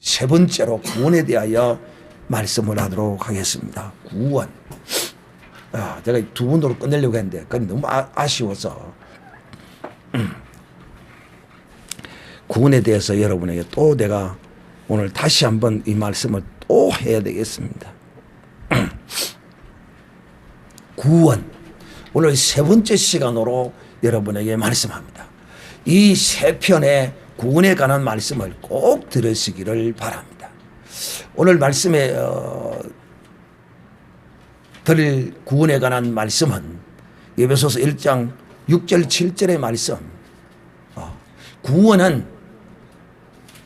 세 번째로 구원에 대하여 말씀을 하도록 하겠습니다. 구원. 제가 두 분으로 끝내려고 했는데 그건 너무 아쉬워서 구원에 대해서 여러분에게 또 내가 오늘 다시 한번 이 말씀을 또 해야 되겠습니다. 구원. 오늘 세 번째 시간으로 여러분에게 말씀합니다. 이 세 편의 구원에 관한 말씀을 꼭 들으시기를 바랍니다. 오늘 말씀에 드릴 구원에 관한 말씀은 에베소서 1장 6절 7절의 말씀. 구원은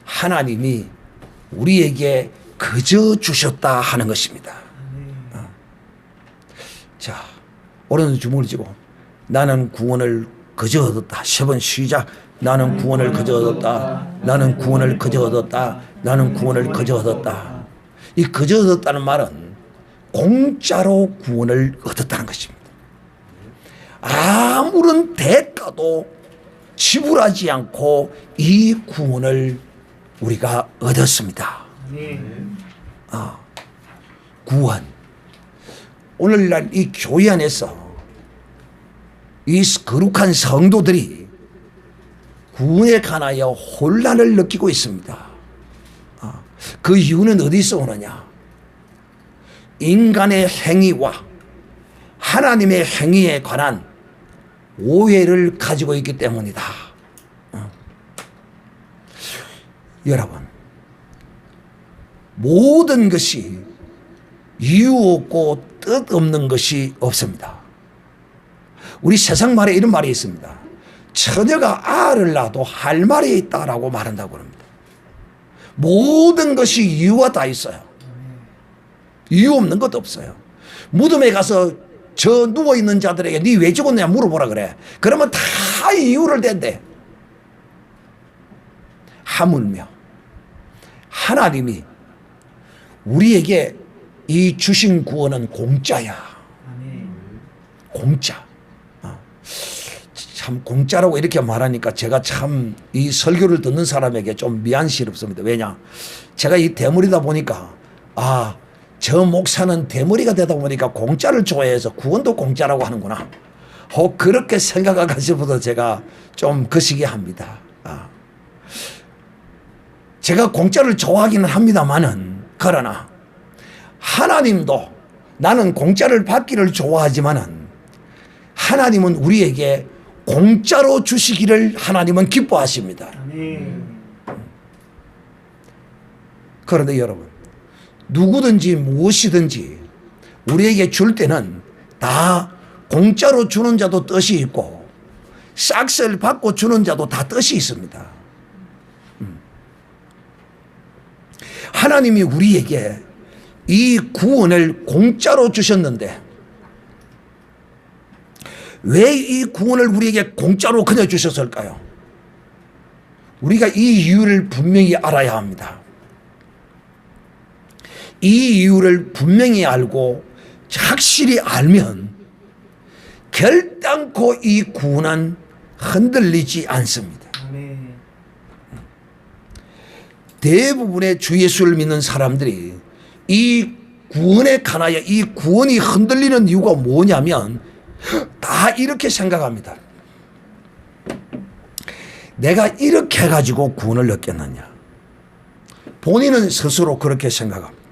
하나님이 우리에게 거저 주셨다 하는 것입니다. 자, 오른손 주먹을 쥐고 나는 구원을 거저 얻었다. 세 번 시작. 나는 구원을 거저 얻었다. 나는 구원을 거저 얻었다. 나는 구원을 거저 얻었다. 이 거저 얻었다는 말은 공짜로 구원을 얻었다는 것입니다. 아무런 대가도 지불하지 않고 이 구원을 우리가 얻었습니다. 구원. 오늘날 이 교회 안에서 이 거룩한 성도들이 구원에 관하여 혼란을 느끼고 있습니다. 그 이유는 어디서 오느냐? 인간의 행위와 하나님의 행위에 관한 오해를 가지고 있기 때문이다. 여러분, 모든 것이 이유 없고 뜻 없는 것이 없습니다. 우리 세상 말에 이런 말이 있습니다. 처녀가 알을 낳아도 할 말이 있다라고 말한다고 합니다. 모든 것이 이유가 다 있어요. 이유 없는 것도 없어요. 무덤에 가서 저 누워있는 자들에게 네 왜 죽었냐 물어보라 그래. 그러면 다 이유를 댄대. 하물며 하나님이 우리에게 이 주신 구원은 공짜야. 공짜. 참 공짜라고 이렇게 말하니까 제가 참 이 설교를 듣는 사람에게 좀 미안스럽습니다. 왜냐? 제가 이 대머리다 보니까 저 목사는 대머리가 되다 보니까 공짜를 좋아해서 구원도 공짜라고 하는구나. 그렇게 생각하시면서 제가 좀 거시기 합니다. 제가 공짜를 좋아하기는 합니다만은 그러나 하나님도 나는 공짜를 받기를 좋아하지만은 하나님은 우리에게 공짜로 주시기를 하나님은 기뻐하십니다. 그런데 여러분, 누구든지 무엇이든지 우리에게 줄 때는 다 공짜로 주는 자도 뜻이 있고 싹쓸 받고 주는 자도 다 뜻이 있습니다. 하나님이 우리에게 이 구원을 공짜로 주셨는데 왜 이 구원을 우리에게 공짜로 그냥 주셨을까요? 우리가 이 이유를 분명히 알아야 합니다. 이 이유를 분명히 알고 확실히 알면 결단코 이 구원은 흔들리지 않습니다. 대부분의 주 예수를 믿는 사람들이 이 구원에 관하여 이 구원이 흔들리는 이유가 뭐냐면 다 이렇게 생각합니다. 내가 이렇게 해가지고 구원을 얻겠느냐. 본인은 스스로 그렇게 생각합니다.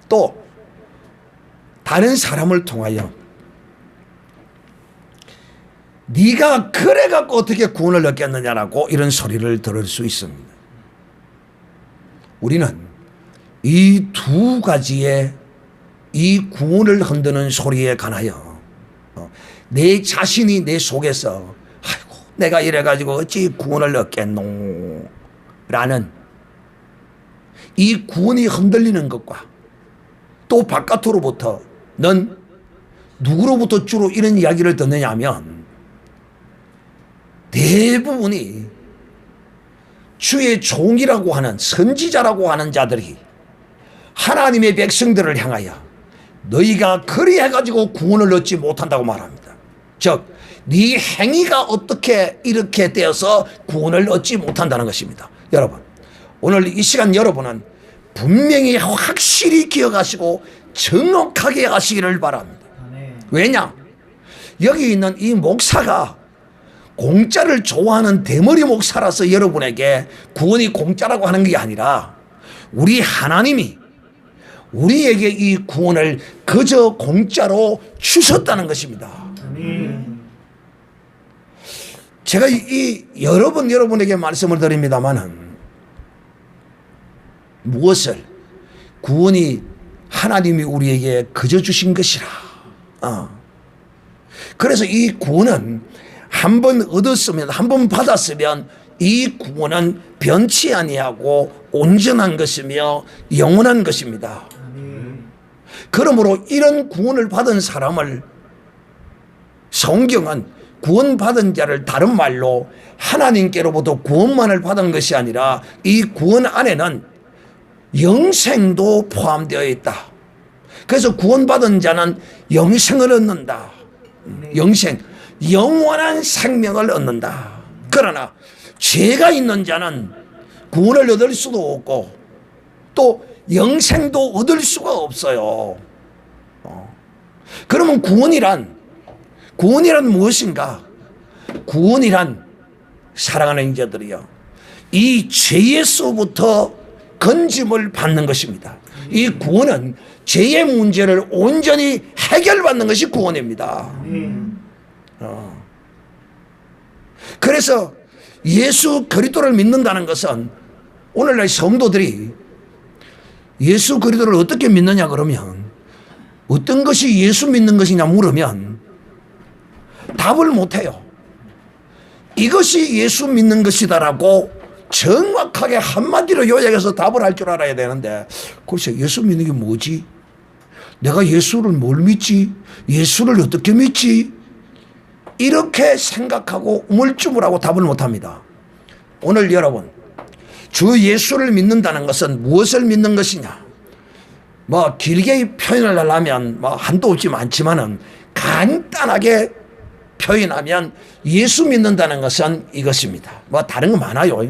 또 다른 사람을 통하여 네가 그래갖고 어떻게 구원을 얻겠느냐라고 이런 소리를 들을 수 있습니다. 우리는 이 두 가지의 이 구원을 흔드는 소리에 관하여 내 자신이 내 속에서 아이고 내가 이래가지고 어찌 구원을 얻겠노 라는 이 구원이 흔들리는 것과 또 바깥으로부터 넌 누구로부터 주로 이런 이야기를 듣느냐 하면 대부분이 주의 종이라고 하는 선지자라고 하는 자들이 하나님의 백성들을 향하여 너희가 그리해가지고 구원을 얻지 못한다고 말합니다. 즉 네 행위가 어떻게 이렇게 되어서 구원을 얻지 못한다는 것입니다. 여러분, 오늘 이 시간 여러분은 분명히 확실히 기억하시고 정확하게 하시기를 바랍니다. 왜냐? 여기 있는 이 목사가 공짜를 좋아하는 대머리 목사라서 여러분에게 구원이 공짜라고 하는 게 아니라 우리 하나님이 우리에게 이 구원을 그저 공짜로 주셨다는 것입니다. 제가 여러 번 여러분에게 말씀을 드립니다만은 무엇을 구원이 하나님이 우리에게 그저 주신 것이라. 그래서 이 구원은 한 번 얻었으면, 한 번 받았으면 이 구원은 변치 아니하고 온전한 것이며 영원한 것입니다. 그러므로 이런 구원을 받은 사람을 성경은 구원받은 자를 다른 말로 하나님께로부터 구원만을 받은 것이 아니라 이 구원 안에는 영생도 포함되어 있다. 그래서 구원받은 자는 영생을 얻는다. 영생, 영원한 생명을 얻는다. 그러나 죄가 있는 자는 구원을 얻을 수도 없고 또 영생도 얻을 수가 없어요. 그러면 구원이란 무엇인가? 구원이란, 사랑하는 자들이요, 이 죄에서부터 건짐을 받는 것입니다. 이 구원은 죄의 문제를 온전히 해결받는 것이 구원입니다. 그래서 예수 그리스도를 믿는다는 것은, 오늘날 성도들이 예수 그리스도를 어떻게 믿느냐 그러면, 어떤 것이 예수 믿는 것이냐 물으면 답을 못해요. 이것이 예수 믿는 것이다라고 정확하게 한마디로 요약해서 답을 할 줄 알아야 되는데, 글쎄 예수 믿는 게 뭐지? 내가 예수를 뭘 믿지? 예수를 어떻게 믿지? 이렇게 생각하고 우물쭈물하고 답을 못합니다. 오늘 여러분, 주 예수를 믿는다는 것은 무엇을 믿는 것이냐? 뭐 길게 표현을 하려면 뭐 한도 없지 많지만은 간단하게 표현하면 예수 믿는다는 것은 이것입니다. 뭐 다른 거 많아요.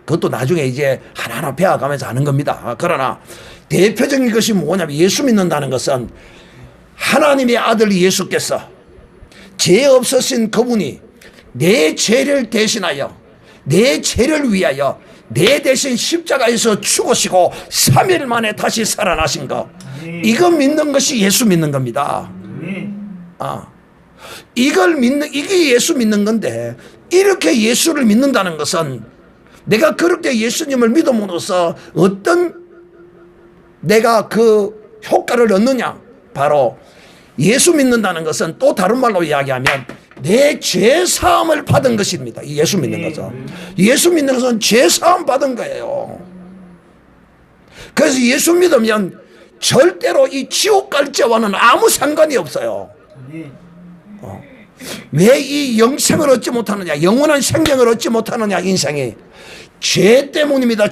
그것도 나중에 이제 하나하나 배워가면서 하는 겁니다. 그러나 대표적인 것이 뭐냐면, 예수 믿는다는 것은 하나님의 아들 예수께서 죄 없으신 그분이 내 죄를 대신하여, 내 죄를 위하여 내 대신 십자가에서 죽으시고 3일 만에 다시 살아나신 것, 이거 믿는 것이 예수 믿는 겁니다. 이걸 믿는, 이게 예수 믿는 건데, 이렇게 예수를 믿는다는 것은 내가 그렇게 예수님을 믿음으로써 어떤 내가 그 효과를 얻느냐? 바로 예수 믿는다는 것은 또 다른 말로 이야기하면 내 죄사함을 받은 것입니다. 예수 믿는 것은. 예수 믿는 것은 죄사함 받은 거예요. 그래서 예수 믿으면 절대로 이 지옥 갈 죄와는 아무 상관이 없어요. 왜 이 영생을 얻지 못하느냐, 영원한 생명을 얻지 못하느냐, 인생이 죄 때문입니다.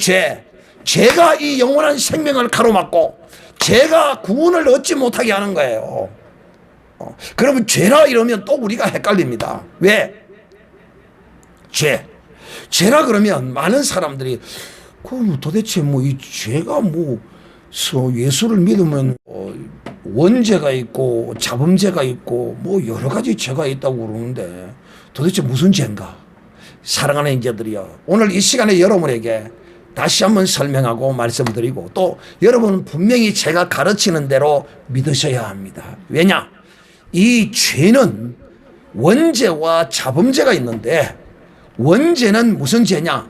죄가 이 영원한 생명을 가로막고 죄가 구원을 얻지 못하게 하는 거예요. 그러면 죄라 이러면 또 우리가 헷갈립니다. 왜? 죄라 그러면 많은 사람들이 그럼 도대체 뭐 이 죄가 뭐 예수를 믿으면 원죄가 있고 자범죄가 있고 뭐 여러 가지 죄가 있다고 그러는데 도대체 무슨 죄인가? 사랑하는 인자들이여, 오늘 이 시간에 여러분에게 다시 한번 설명하고 말씀드리고, 또 여러분은 분명히 제가 가르치는 대로 믿으셔야 합니다. 왜냐? 이 죄는 원죄와 자범죄가 있는데, 원죄는 무슨 죄냐?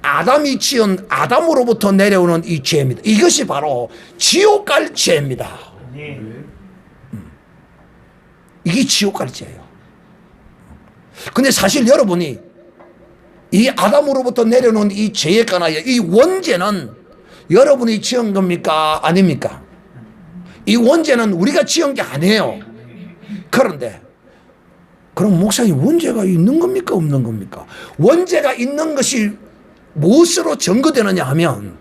아담이 지은 아담으로부터 내려오는 이 죄입니다. 이것이 바로 지옥 갈 죄입니다. 이게 지옥 갈 죄예요. 근데 사실 여러분이 이 아담으로부터 내려오는 이 죄에 관하여 이 원죄는 여러분이 지은 겁니까? 아닙니까? 이 원죄는 우리가 지은 게 아니에요. 그런데 그럼 목사님, 원죄가 있는 겁니까? 없는 겁니까? 원죄가 있는 것이 무엇으로 증거되느냐 하면,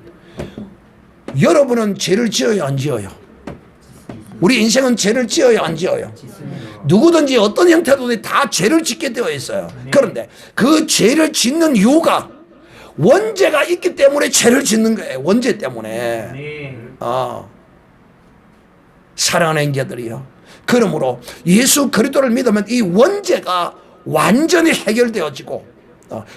여러분은 죄를 지어요, 안 지어요? 우리 인생은 죄를 지어요, 안 지어요? 누구든지 어떤 형태로든 다 죄를 짓게 되어 있어요. 그런데 그 죄를 짓는 이유가 원죄가 있기 때문에 죄를 짓는 거예요. 원죄 때문에. 사랑하는 형제들이요. 그러므로 예수 그리스도를 믿으면 이 원죄가 완전히 해결되어지고,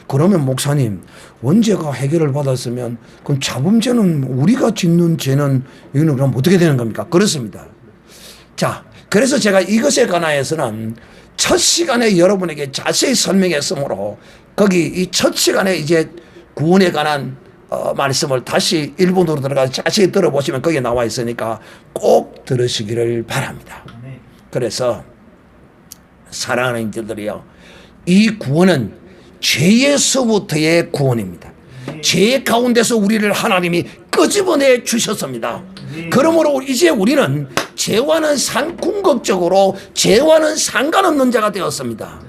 그러면 목사님, 원죄가 해결을 받았으면 그럼 자범죄는, 우리가 짓는 죄는 이거는 그럼 어떻게 되는 겁니까? 그렇습니다. 자, 그래서 제가 이것에 관하여서는 첫 시간에 여러분에게 자세히 설명했으므로 거기 이 첫 시간에 이제 구원에 관한 말씀을 다시 일본어로 들어가서 자세히 들어보시면 거기에 나와 있으니까 꼭 들으시기를 바랍니다. 그래서 사랑하는 형제들이요, 이 구원은 죄에서부터의 구원입니다. 죄 가운데서 우리를 하나님이 끄집어내 주셨습니다. 그러므로 이제 우리는 궁극적으로 죄와는 상관없는 자가 되었습니다.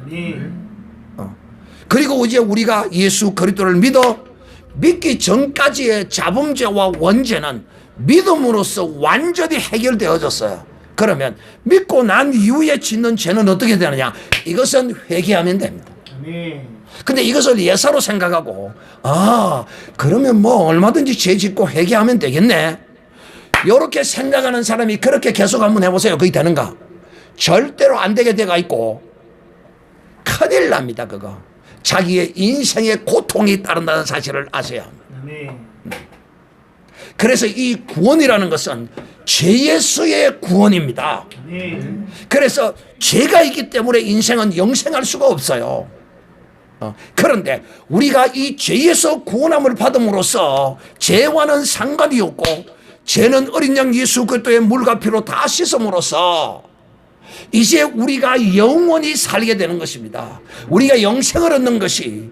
그리고 이제 우리가 예수 그리스도를 믿기 전까지의 자범죄와 원죄는 믿음으로써 완전히 해결되어졌어요. 그러면 믿고 난 이후에 짓는 죄는 어떻게 되느냐? 이것은 회개하면 됩니다. 근데 이것을 예사로 생각하고, 그러면 뭐 얼마든지 죄 짓고 회개하면 되겠네, 이렇게 생각하는 사람이 그렇게 계속 한번 해보세요. 그게 되는가? 절대로 안 되게 돼가 있고 큰일 납니다. 그거 자기의 인생의 고통이 따른다는 사실을 아셔야 합니다. 그래서 이 구원이라는 것은 죄에서의 구원입니다. 그래서 죄가 있기 때문에 인생은 영생할 수가 없어요. 그런데 우리가 이 죄에서 구원함을 받음으로써 죄와는 상관이 없고, 죄는 어린 양 예수 그리스도의 물과 피로 다 씻음으로써 이제 우리가 영원히 살게 되는 것입니다. 우리가 영생을 얻는 것이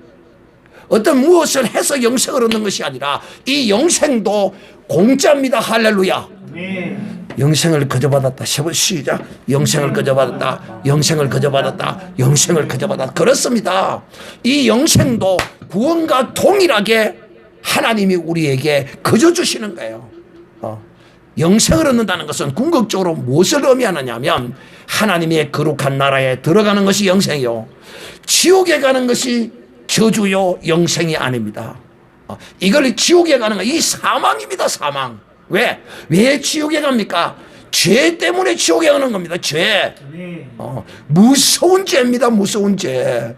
어떤 무엇을 해서 영생을 얻는 것이 아니라 이 영생도 공짜입니다. 할렐루야. 영생을 그저 받았다. 시작. 영생을 그저 받았다. 영생을 그저 받았다. 영생을 그저 받았다. 그렇습니다. 이 영생도 구원과 동일하게 하나님이 우리에게 그저 주시는 거예요. 영생을 얻는다는 것은 궁극적으로 무엇을 의미하느냐 하면 하나님의 거룩한 나라에 들어가는 것이 영생이요, 지옥에 가는 것이 저주요 영생이 아닙니다. 이걸 지옥에 가는 거, 이 사망입니다. 사망. 왜 지옥에 갑니까? 죄 때문에 지옥에 가는 겁니다. 죄. 무서운 죄입니다. 무서운 죄.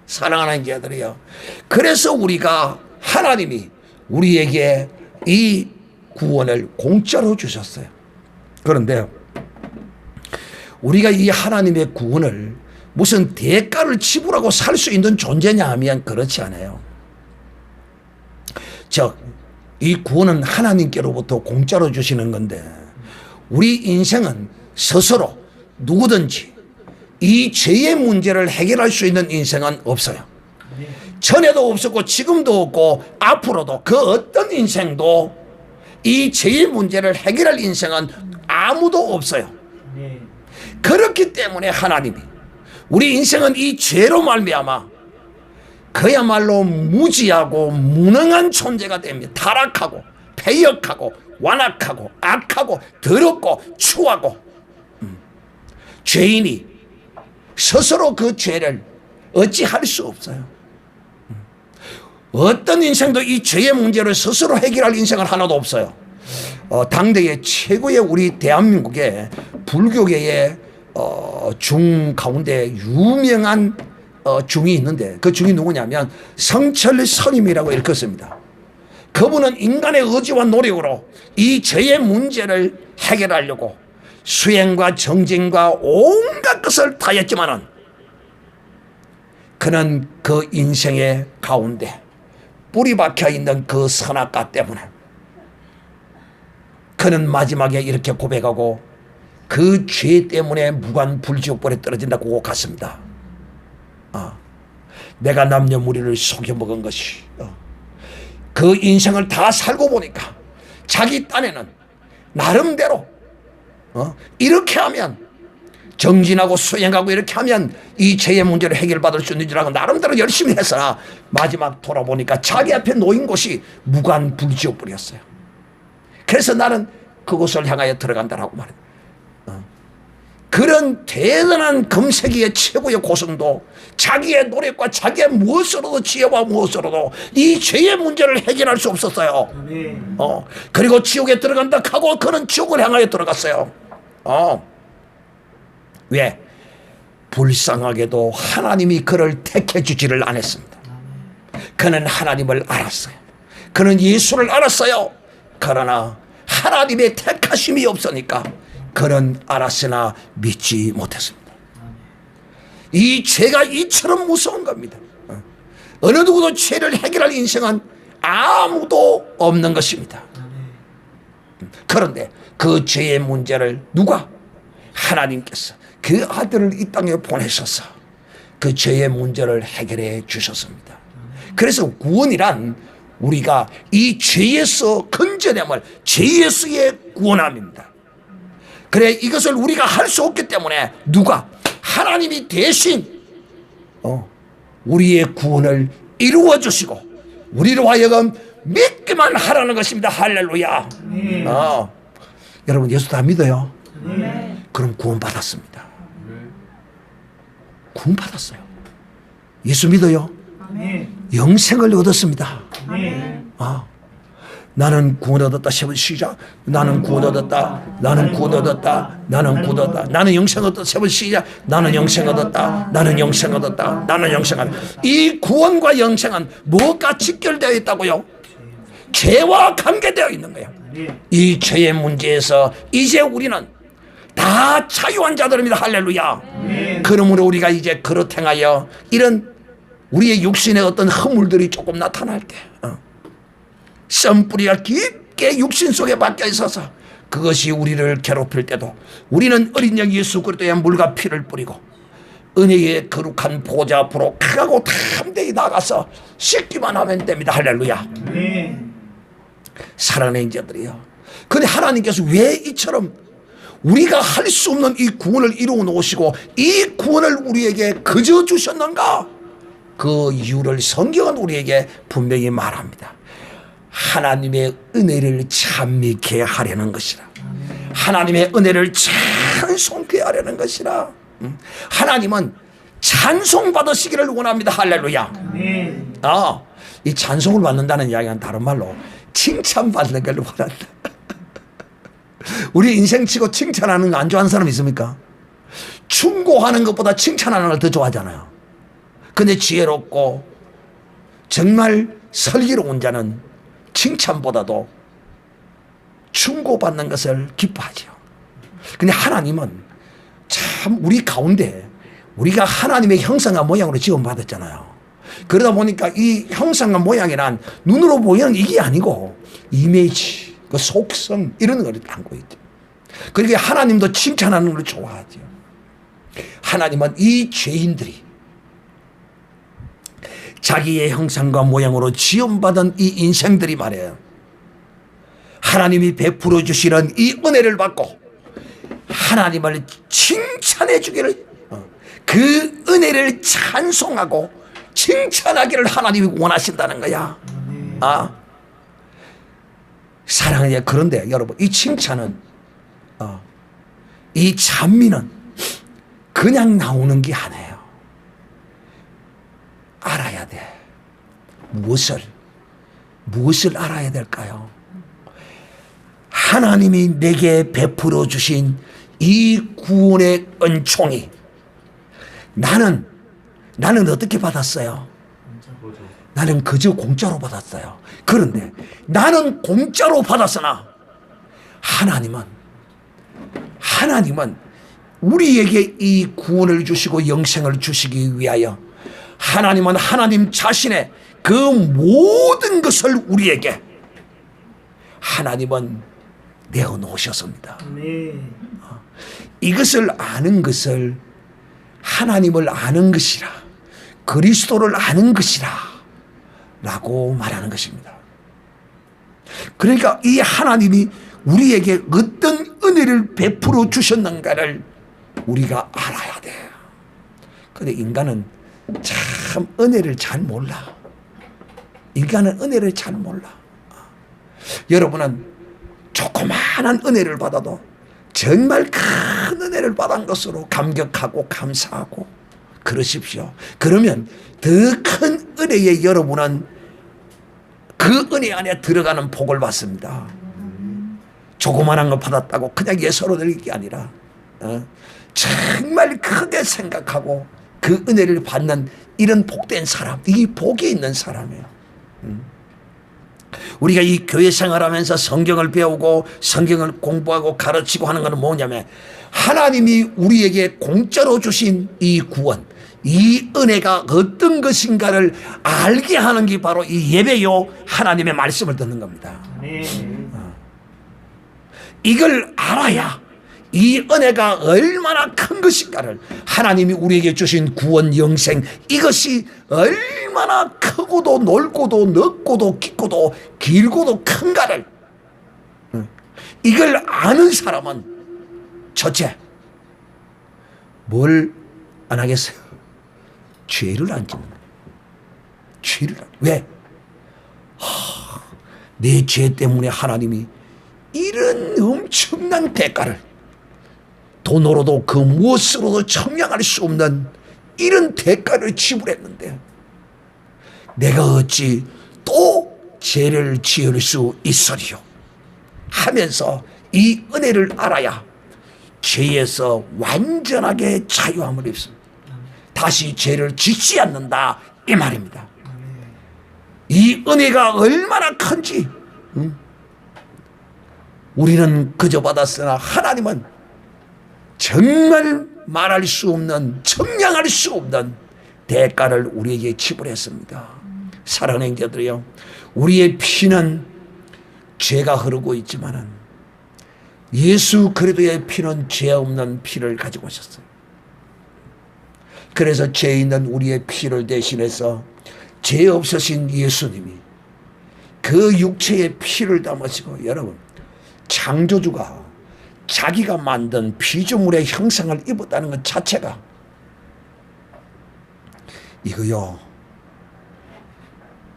사랑하는 자들이요, 그래서 우리가 하나님이 우리에게 이 구원을 공짜로 주셨어요. 그런데 우리가 이 하나님의 구원을 무슨 대가를 지불하고 살 수 있는 존재냐 하면 그렇지 않아요. 즉, 이 구원은 하나님께로부터 공짜로 주시는 건데, 우리 인생은 스스로 누구든지 이 죄의 문제를 해결할 수 있는 인생은 없어요. 전에도 없었고 지금도 없고 앞으로도 그 어떤 인생도 이 죄의 문제를 해결할 인생은 아무도 없어요. 그렇기 때문에 하나님이 우리 인생은 이 죄로 말미암아 그야말로 무지하고 무능한 존재가 됩니다. 타락하고 패역하고 완악하고 악하고 더럽고 추하고, 죄인이 스스로 그 죄를 어찌할 수 없어요. 어떤 인생도 이 죄의 문제를 스스로 해결할 인생은 하나도 없어요. 당대의 최고의 우리 대한민국의 불교계의 중 가운데 유명한 중이 있는데, 그 중이 누구냐면 성철 스님이라고 일컫습니다. 그분은 인간의 의지와 노력으로 이 죄의 문제를 해결하려고 수행과 정진과 온갖 것을 다 했지만은, 그는 그 인생의 가운데 뿌리 박혀 있는 그 선악과 때문에 그는 마지막에 이렇게 고백하고 그 죄 때문에 무관 불지옥불에 떨어진다고 갔습니다. 내가 남녀 무리를 속여 먹은 것이, 그 인생을 다 살고 보니까 자기 딴에는 나름대로 이렇게 하면, 정진하고 수행하고 이렇게 하면 이 죄의 문제를 해결받을 수 있는 줄 알고 나름대로 열심히 해서 마지막 돌아보니까 자기 앞에 놓인 곳이 무관 불지옥불이었어요. 그래서 나는 그곳을 향하여 들어간다라고 말해요. 그런 대단한 금세기의 최고의 고성도 자기의 노력과 자기의 무엇으로도 지혜와 무엇으로도 이 죄의 문제를 해결할 수 없었어요. 그리고 지옥에 들어간다 하고 그는 지옥을 향하여 들어갔어요. 왜? 불쌍하게도 하나님이 그를 택해 주지를 않았습니다. 그는 하나님을 알았어요. 그는 예수를 알았어요. 그러나 하나님의 택하심이 없으니까 그는 알았으나 믿지 못했습니다. 이 죄가 이처럼 무서운 겁니다. 어느 누구도 죄를 해결할 인생은 아무도 없는 것입니다. 그런데 그 죄의 문제를 누가? 하나님께서 그 아들을 이 땅에 보내셔서 그 죄의 문제를 해결해 주셨습니다. 그래서 구원이란 우리가 이 죄에서 건져냄을 죄에서의 구원함입니다. 그래 이것을 우리가 할 수 없기 때문에 누가? 하나님이 대신 우리의 구원을 이루어 주시고 우리로 하여금 믿기만 하라는 것입니다. 할렐루야. 여러분 예수 다 믿어요? 그럼 구원 받았습니다. 구원 받았어요. 예수 믿어요? 영생을 얻었습니다. 나는 구원 얻었다. 시작. 나는 구원 얻었다. 나는 구원 얻었다. 나는 구원 얻었다. 나는 영생 얻었다. 시작. 나는 영생 얻었다. 나는 영생 얻었다. 나는 영생 얻었다. 이 구원과 영생은 무엇과 직결되어 있다고요? 죄와 관계되어 있는 거예요. 이 죄의 문제에서 이제 우리는 다 자유한 자들입니다. 할렐루야. 그러므로 우리가 이제 그릇 행하여 이런 우리의 육신의 어떤 허물들이 조금 나타날 때 썸뿌리가 깊게 육신 속에 박혀 있어서 그것이 우리를 괴롭힐 때도 우리는 어린 양 예수 그리스도의 물과 피를 뿌리고 은혜의 거룩한 보좌 앞으로 가고 담대히 나가서 씻기만 하면 됩니다. 할렐루야. 사랑하는 인자들이요. 그런데 하나님께서 왜 이처럼 우리가 할 수 없는 이 구원을 이루어 놓으시고 이 구원을 우리에게 거저 주셨는가? 그 이유를 성경은 우리에게 분명히 말합니다. 하나님의 은혜를 찬미케 하려는 것이라. 하나님의 은혜를 찬송케 하려는 것이라. 하나님은 찬송 받으시기를 원합니다. 할렐루야. 이 찬송을 받는다는 이야기는 다른 말로 칭찬받는 걸 원한다. 우리 인생치고 칭찬하는 거 안 좋아하는 사람 있습니까? 충고하는 것보다 칭찬하는 걸 더 좋아하잖아요. 근데 지혜롭고 정말 슬기로운 자는 칭찬보다도 충고받는 것을 기뻐하죠. 근데 하나님은 참 우리 가운데 우리가 하나님의 형상과 모양으로 지원받았잖아요. 그러다 보니까 이 형상과 모양이란 눈으로 보이는 이게 아니고 이미지, 그 속성 이런 걸 담고 있죠. 그러니까 하나님도 칭찬하는 걸 좋아하죠. 하나님은 이 죄인들이 자기의 형상과 모양으로 지음받은 이 인생들이 말이에요. 하나님이 베풀어 주시는 이 은혜를 받고 하나님을 칭찬해 주기를 그 은혜를 찬송하고 칭찬하기를 하나님이 원하신다는 거야. 사랑하냐. 그런데 여러분 이 칭찬은 이 찬미는 그냥 나오는 게 아니에요. 알아야 돼. 무엇을 알아야 될까요? 하나님이 내게 베풀어 주신 이 구원의 은총이 나는 어떻게 받았어요? 나는 그저 공짜로 받았어요. 그런데 나는 공짜로 받았으나 하나님은 우리에게 이 구원을 주시고 영생을 주시기 위하여 하나님은 하나님 자신의 그 모든 것을 우리에게 하나님은 내어놓으셨습니다. 이것을 아는 것을 하나님을 아는 것이라, 그리스도를 아는 것이라 라고 말하는 것입니다. 그러니까 이 하나님이 우리에게 어떤 은혜를 베풀어 주셨는가를 우리가 알아야 돼요. 그런데 인간은 참 은혜를 잘 몰라. 인간은 은혜를 잘 몰라. 여러분은 조그마한 은혜를 받아도 정말 큰 은혜를 은혜를 받은 것으로 감격하고 감사하고 그러십시오. 그러면 더 큰 은혜에 여러분은 그 은혜 안에 들어가는 복을 받습니다. 조그만한 거 받았다고 그냥 예서로 드릴 게 아니라 정말 크게 생각하고 그 은혜를 받는 이런 복된 사람, 이 복이 있는 사람이에요. 우리가 이 교회 생활하면서 성경을 배우고 성경을 공부하고 가르치고 하는 것은 뭐냐면 하나님이 우리에게 공짜로 주신 이 구원, 이 은혜가 어떤 것인가를 알게 하는 게 바로 이 예배요, 하나님의 말씀을 듣는 겁니다. 이걸 알아야 이 은혜가 얼마나 큰 것인가를, 하나님이 우리에게 주신 구원, 영생, 이것이 얼마나 크고도 넓고도 넓고도 깊고도 길고도 큰가를, 이걸 아는 사람은 첫째 뭘 안 하겠어요? 죄를 안 짓는 거예요. 죄를 안. 왜? 내 죄 때문에 하나님이 이런 엄청난 대가를, 돈으로도 그 무엇으로도 청량할 수 없는 이런 대가를 지불했는데 내가 어찌 또 죄를 지을 수 있으리요 하면서 이 은혜를 알아야 죄에서 완전하게 자유함을 입습니다. 다시 죄를 짓지 않는다, 이 말입니다. 이 은혜가 얼마나 큰지 우리는 그저 받았으나 하나님은 정말 말할 수 없는, 청량할 수 없는 대가를 우리에게 지불했습니다. 사랑하는 형제들이요, 우리의 피는 죄가 흐르고 있지만은 예수 그리스도의 피는 죄 없는 피를 가지고 오셨어요. 그래서 죄 있는 우리의 피를 대신해서 죄 없으신 예수님이 그 육체의 피를 담으시고, 여러분, 창조주가 자기가 만든 피조물의 형상을 입었다는 것 자체가 이거요,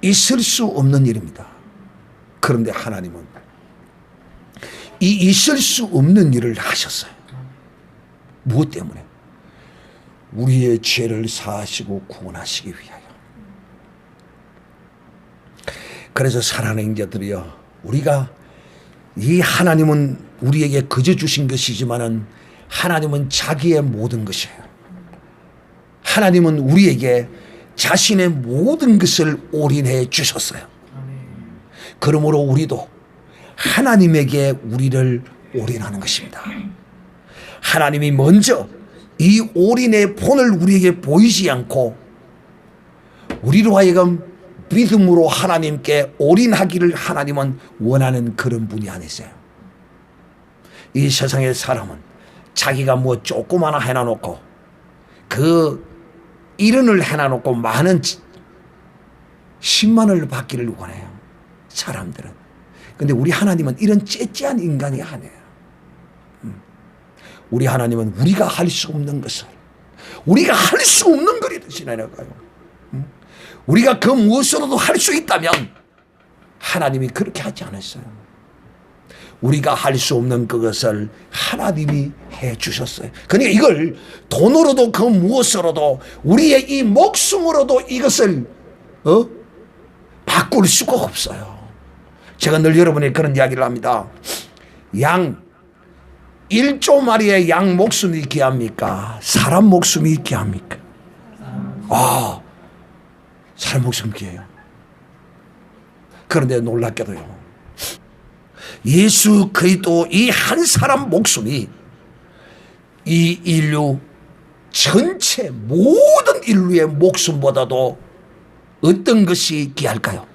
있을 수 없는 일입니다. 그런데 하나님은 이 있을 수 없는 일을 하셨어요. 무엇 때문에? 우리의 죄를 사하시고 구원하시기 위하여. 그래서 사랑하는 형제들이여, 우리가 이 하나님은 우리에게 그저 주신 것이지만은 하나님은 자기의 모든 것이에요. 하나님은 우리에게 자신의 모든 것을 올인해 주셨어요. 그러므로 우리도 하나님에게 우리를 올인하는 것입니다. 하나님이 먼저 이 올인의 본을 우리에게 보이지 않고 우리로 하여금 믿음으로 하나님께 올인하기를 하나님은 원하는 그런 분이 아니세요. 이 세상의 사람은 자기가 뭐 조그마나 해놔놓고 그 1원을 해놔놓고 많은 10만원을 받기를 원해요, 사람들은. 근데 우리 하나님은 이런 째째한 인간이 아니에요. 우리 하나님은 우리가 할 수 없는 것을 우리가 할 수 없는 거리 대신하려고요. 우리가 그 무엇으로도 할 수 있다면 하나님이 그렇게 하지 않았어요. 우리가 할 수 없는 그것을 하나님이 해 주셨어요. 그러니까 이걸 돈으로도 그 무엇으로도 우리의 이 목숨으로도 이것을 바꿀 수가 없어요. 제가 늘 여러분에게 그런 이야기를 합니다. 양 1조 마리의 양 목숨이 귀합니까? 사람 목숨이 귀합니까? 사람 목숨이 귀해요. 그런데 놀랍게도요, 예수 그리스도 이 한 사람 목숨이 이 인류 전체 모든 인류의 목숨보다도 어떤 것이 귀할까요?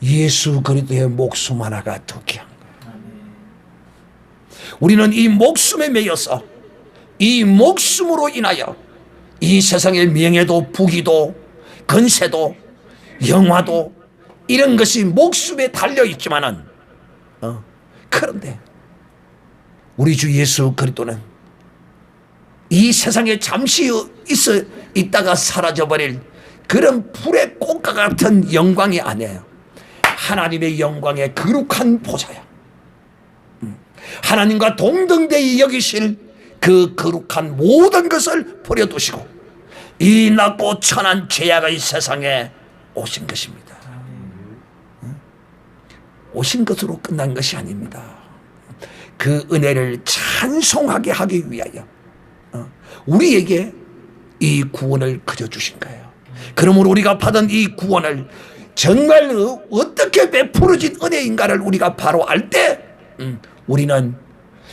예수 그리스도의 목숨 하나가 더 귀한 거예요. 우리는 이 목숨에 매여서 이 목숨으로 인하여 이 세상의 명예도 부귀도 건세도 영화도 이런 것이 목숨에 달려있지만은 그런데 우리 주 예수 그리스도는 이 세상에 잠시 있다가 사라져버릴 그런 불의 꽃과 같은 영광이 아니에요. 하나님의 영광의 거룩한 보좌야. 하나님과 동등되이 여기실 그 거룩한 모든 것을 버려두시고 이 낮고 천한 죄악의 세상에 오신 것입니다. 오신 것으로 끝난 것이 아닙니다. 그 은혜를 찬송하게 하기 위하여 우리에게 이 구원을 그려주신 거예요. 그러므로 우리가 받은 이 구원을 정말 어떻게 베풀어진 은혜인가를 우리가 바로 알 때 우리는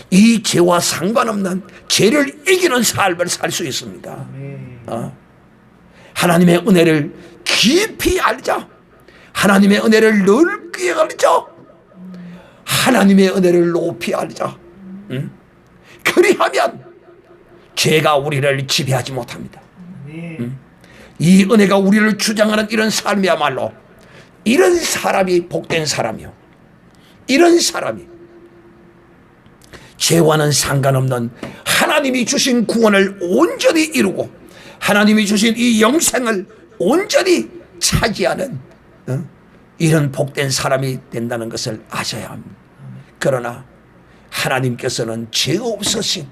이 죄와 상관없는 죄를 이기는 삶을 살 수 있습니다. 하나님의 은혜를 깊이 알자. 하나님의 은혜를 넓게 알자. 하나님의 은혜를 높이 알자. 그리하면 죄가 우리를 지배하지 못합니다. 이 은혜가 우리를 주장하는 이런 삶이야말로 이런 사람이 복된 사람이요. 이런 사람이 죄와는 상관없는 하나님이 주신 구원을 온전히 이루고 하나님이 주신 이 영생을 온전히 차지하는 이런 복된 사람이 된다는 것을 아셔야 합니다. 그러나 하나님께서는 죄 없으신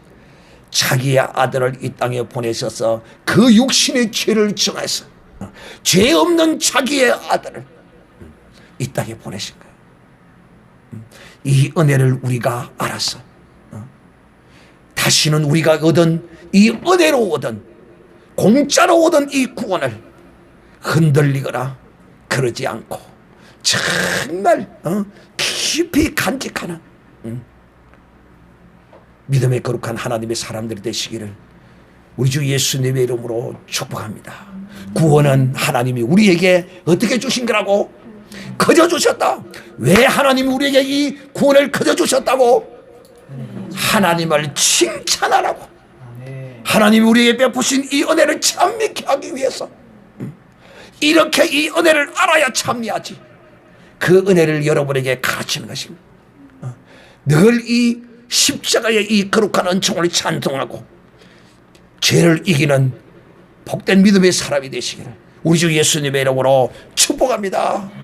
자기의 아들을 이 땅에 보내셔서 그 육신의 죄를 정해서 죄 없는 자기의 아들을 이 땅에 보내신 거예요. 이 은혜를 우리가 알아서 다시는 우리가 얻은 이 은혜로 얻은 공짜로 얻은 이 구원을 흔들리거나 그러지 않고 정말 깊이 간직하는 믿음의 거룩한 하나님의 사람들이 되시기를 우리 주 예수님의 이름으로 축복합니다. 구원은 하나님이 우리에게 어떻게 주신 거라고? 거저 주셨다. 왜 하나님이 우리에게 이 구원을 거저 주셨다고? 하나님을 칭찬하라고. 하나님이 우리에게 베푸신 이 은혜를 찬미케 하기 위해서 이렇게 이 은혜를 알아야 찬미하지. 그 은혜를 여러분에게 가르치는 것입니다. 늘 이 십자가의 이 거룩한 은총을 찬송하고 죄를 이기는 복된 믿음의 사람이 되시기를 우리 주 예수님의 이름으로 축복합니다.